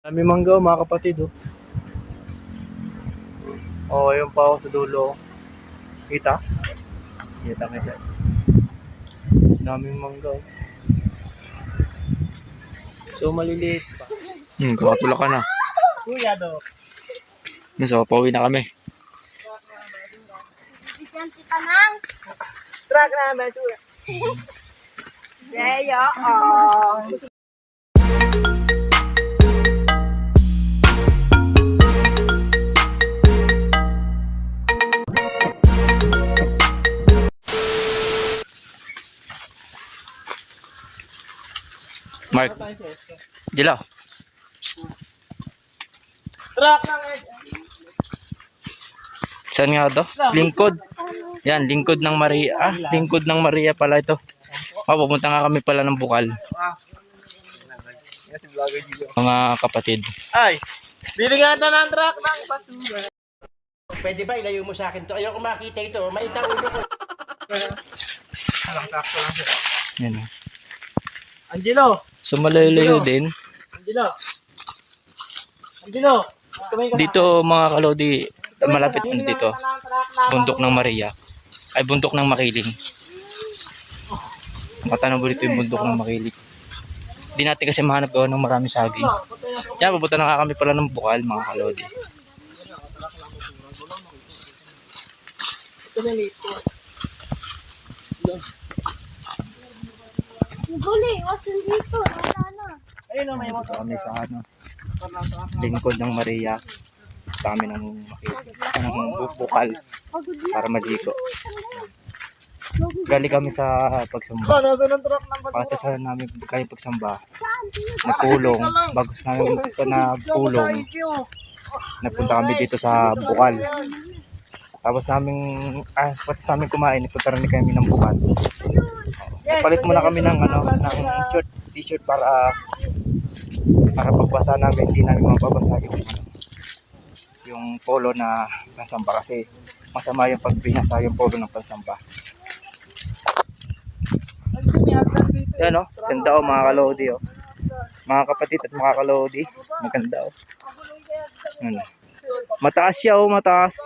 Dami mangga mga kapatid oh. Oh, ayun pa ako sa dulo. Kita? Kita. Daming mangga oh. So maliliit pa. Kakatula ka na. Kuya do. So, pauwi na kami. Bigyan kita ng Truck namin, suya. Seyo. Mark, Dilaw. Truck namin. Saan nga to? Lingkod. Yan, lingkod ng Maria. Lingkod ng Maria pala ito. Pupunta nga kami pala ng Bukal. Mga kapatid. Ay, bili nga ito ng truck ng basura. Pwede ba ilayo mo sa akin to? Ayoko makita ito. Maita ulo ko. Alang sakto lang siya. Yan. Angelo! So malayo din. Angelo! Kamay ka Dito mga kalodi, malapit din dito. Bundok ng Maria. Ay, bundok ng Makiling. Matanong dito yung bundok ng Makiling. Hindi natin kasi mahanap gawa ng marami saging. Yan, pupunta na nga kami pala ng Bukal mga kalodi. Guli, wasan dito. Wala na. Ayun o, may Dito motor. kami sa lingkod ng Maria. Sa amin ng Bukal para maligo. Galing kami sa pagsamba. Nasa ng truck ng basura. Pasa sa namin kayo pagsamba. Napulong. Bago sa namin napulong, napunta kami dito sa Bukal. Tapos pati sa amin kumain, ipunta rin kami ng Bukal. Palit muna kami ng t-shirt para pagbasa namin, hindi namin mababasa yung polo na pasamba kasi masama yung pagbinasa yung polo ng pasamba. Yan o, ganda o mga kalodi o. Mga kapatid at mga kalodi, maganda o. Ano. Mataas siya o, mataas.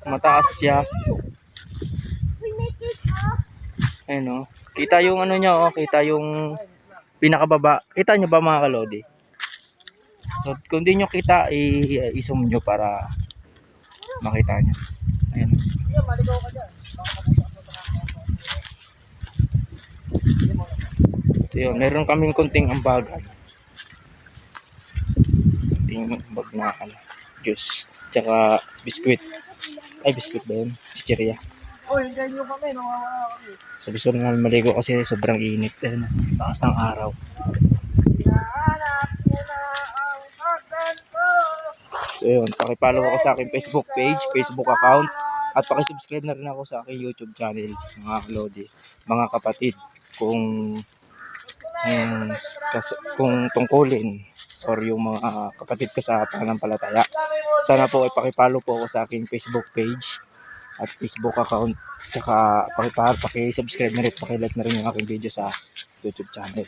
Mataas siya. Ayun o. Kita yung ano niya o. Kita yung pinakababa. Kita nyo ba mga kalodi? So, kung di nyo kita, i-zoom nyo para makita nyo. Ayun. So, yun. Meron kaming kunting ambagan. Kunting ambag na juice. Tsaka biskuit. Ay, biskuit ba yun? Chicheria. Oh, yung ganyo kami, nawawala kami. So gusto na namin maligo kasi sobrang init. Ayun, taas ng araw. Hinahanap ko na ang akan ko. So yun, pakipollow ako sa aking Facebook page, Facebook account. At pakisubscribe na rin ako sa aking YouTube channel, mga kalodi, mga kapatid. Kung tungkulin or yung mga kapatid ko sa pananampalataya. Sana po ay pakipollow po ako sa aking Facebook page at Facebook account. Saka pakisubscribe na rin, pakilike na rin yung aking video sa YouTube channel.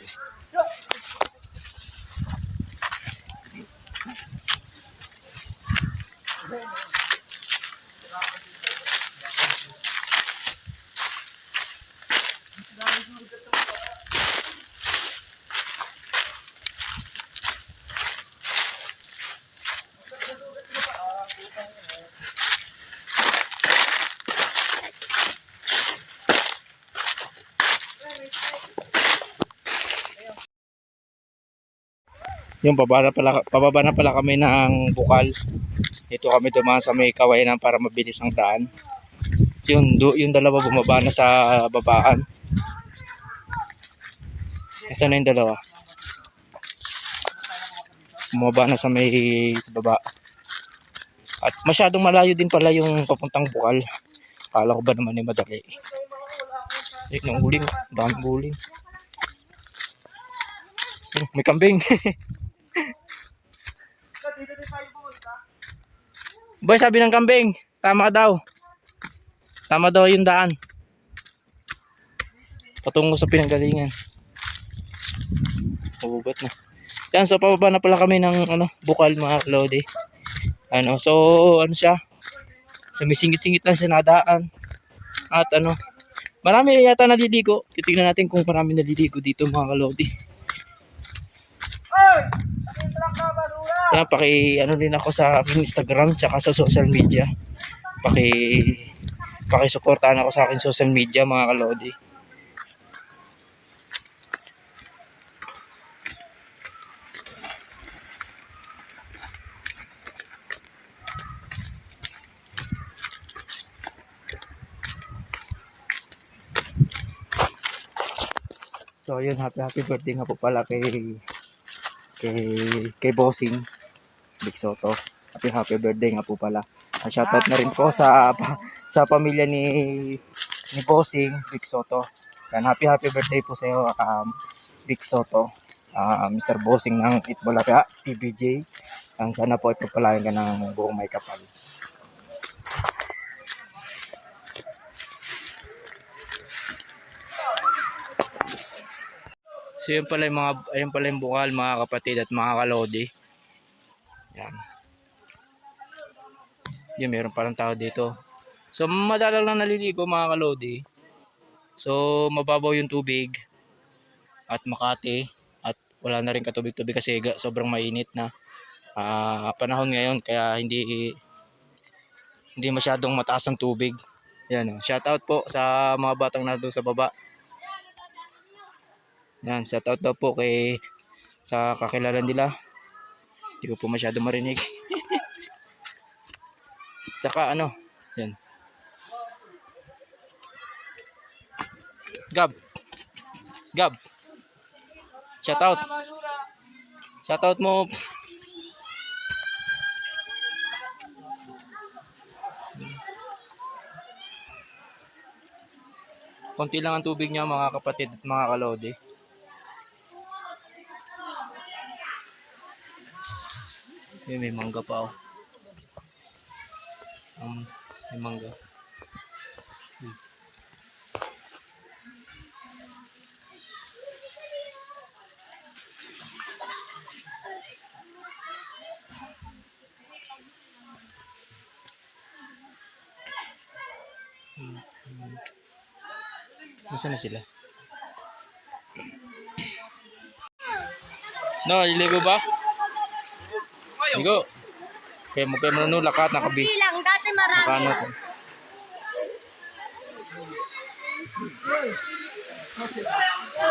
Yung pababa na pala kami ng Bukal. Dito kami dumaan sa may kawayanan para mabilis ang daan. Yung dalawa bumaba na sa babaan. Saan na yung dalawa? Bumaba na sa may baba. At masyadong malayo din pala yung papuntang Bukal. Kala ko ba naman ay madali. Yung uling, daming uling. May kambing. Boy, sabi ng kambing, tama daw. Tama daw yung daan. Patungo sa pinanggalingan. Mabubat na. Yan, so pababa na pala kami ng bukal mga kalodi. So ano siya? Sumisingit-singit lang siya nadaan. At marami yata naliligo. Titignan natin kung marami naliligo dito mga kalodi. Yan, din ako sa aking Instagram tsaka sa social media. Pakisuportahan ako sa aking social media mga kalodi. So ayun, happy birthday nga po pala kay Bossing Big Soto. Happy birthday nga po pala. Shoutout na rin po sa pamilya ni Bossing Big Soto. Yan, happy birthday po sa iyo Big Soto. Mr. Bossing ng Itbulaga, PBJ. Sana po ipagpalain ka ng buong may kapal. So ayun pala yung bukal mga kapatid at mga kalodi. Yan. Yan, meron palang tao dito. So madalang lang naliligo mga kalodi. So mababaw yung tubig at Makati at wala na rin katubig-tubig kasi sobrang mainit na panahon ngayon kaya hindi masyadong mataas ang tubig. Yan, shout out po sa mga batang nandoon sa baba. Yan, shout out daw po sa kakilala nila. Hindi ko po masyado marinig. Tsaka yan. Gab. Shout out. Shout out mo. Konti lang ang tubig niya mga kapatid at mga kalodi. May mangga pa may mangga. Nasaan na sila? Iligo ba? Ligo. Kaya mo lakat nakabi. Hindi lang, dati marami. Nakano ko.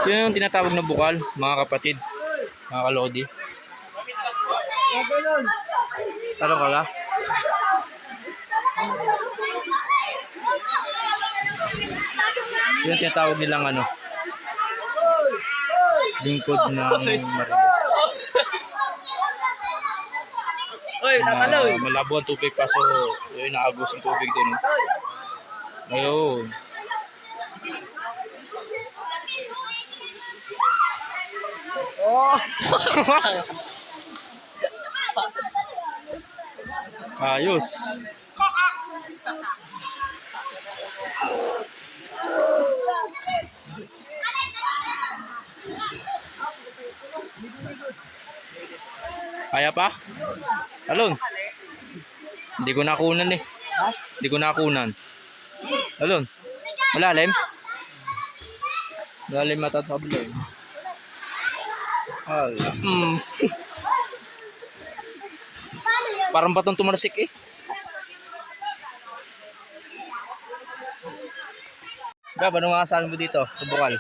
Yun yung tinatawag na bukal, mga kapatid, mga kalodi. Talong ka la? Yun yung tinatawag nilang lingkod ng Maria. Oy, tatalo. Malabo ang tubig pa so yun naagos ang tubig doon. Ayun. Oh. Ayos. Kaya pa? Alon. Hindi ko nakunan eh. Hindi ko nakunan. Alon. Malalim. Malalim mata sa kabila eh. Parang batong tumalasik eh. Gab, ano mga sabi mo dito sa bukal?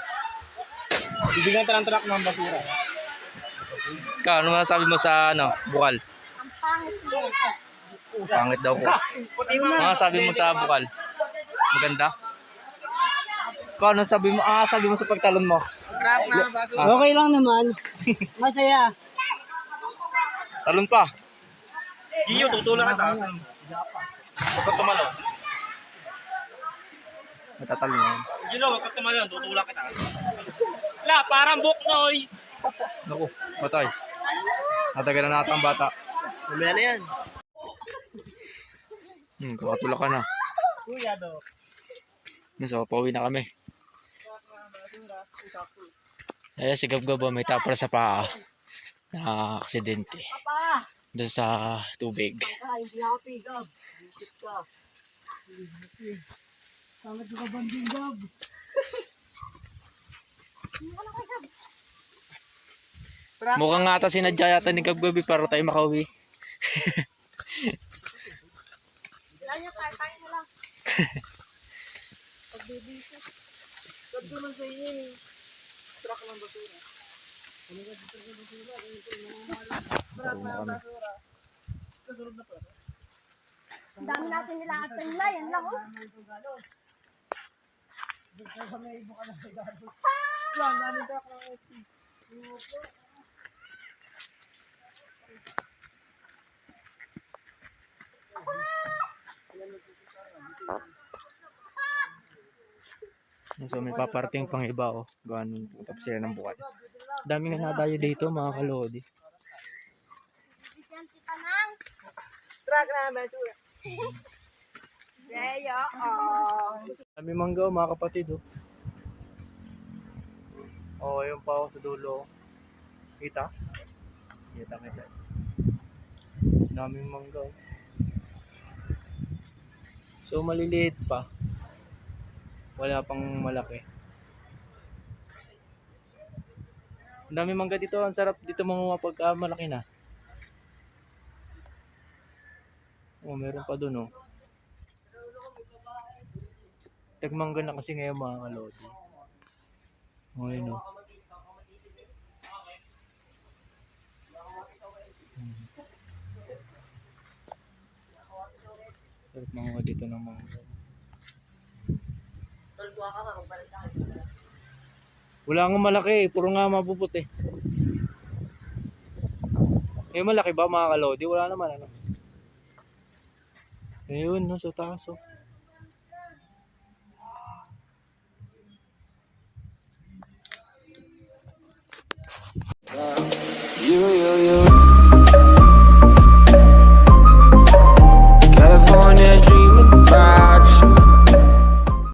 Bibigyan tayo ng truck ng basura. Ikaw, ano mga sabi mo sa bukal? Ang pangit mo. Pangit daw ko. Ano sabi mo sa bukal? Maganda? Ikaw, ano sabi mo? Sabi mo sa pagtalon mo? Okay lang naman. Masaya. Talon pa. Iyo, tutulak kita. Huwag ka tumalon. Matatalon yan. Gino, huwag ka tumalon, tutulak kita. Wala, parang buknoy. Naku, patay. Natagal na natin ang bata. Mamaya na yan. Kakatulak ka na. Kuya do. So, pauwi na kami. Ayan, si Gab-Gab, may tapal sa paa. Na-aksidente. Doon sa tubig. Hindi happy, Gab. Isip ka. Sangat ka banding, Gab. Mukhang nga ata sinadya yata ni Gab-Gab para tayo makauwi. Wala niya, kaya mo lang. Pagbibisa. Gab naman sa inyo eh. Truck ng basura. Ano ka dito ng basura? Truck ng basura. Kasunod na pa. Ang dami natin nila at kanila, yan lang oh. Dito sa may ibo ka na sa gado. Lang, daming truck ng ST. So, may paparating pang iba, oh. Ganun, tapos sila ng buwan. Dami nga nadayo dito, mga kalodi. Bigyan kita ng Truck na basura. Deyo, oh. Dami mangga, oh, mga kapatid, oh. Oh, ayun pa ako sa dulo. Kita? Kita. Daming mangga. So, maliliit pa. Wala pang malaki. Ang dami mangga dito. Ang sarap dito mga pagka malaki na. Oh, meron pa dun, oh. Tagmangga na kasi ngayon mga kalodi. Oh, yun, oh. Sarap mga dito ng mangga. Wala nga malaki, puro nga mapuputi. Eh malaki ba mga kalodi? Wala naman ano. Ayun, no, sa taas, oh.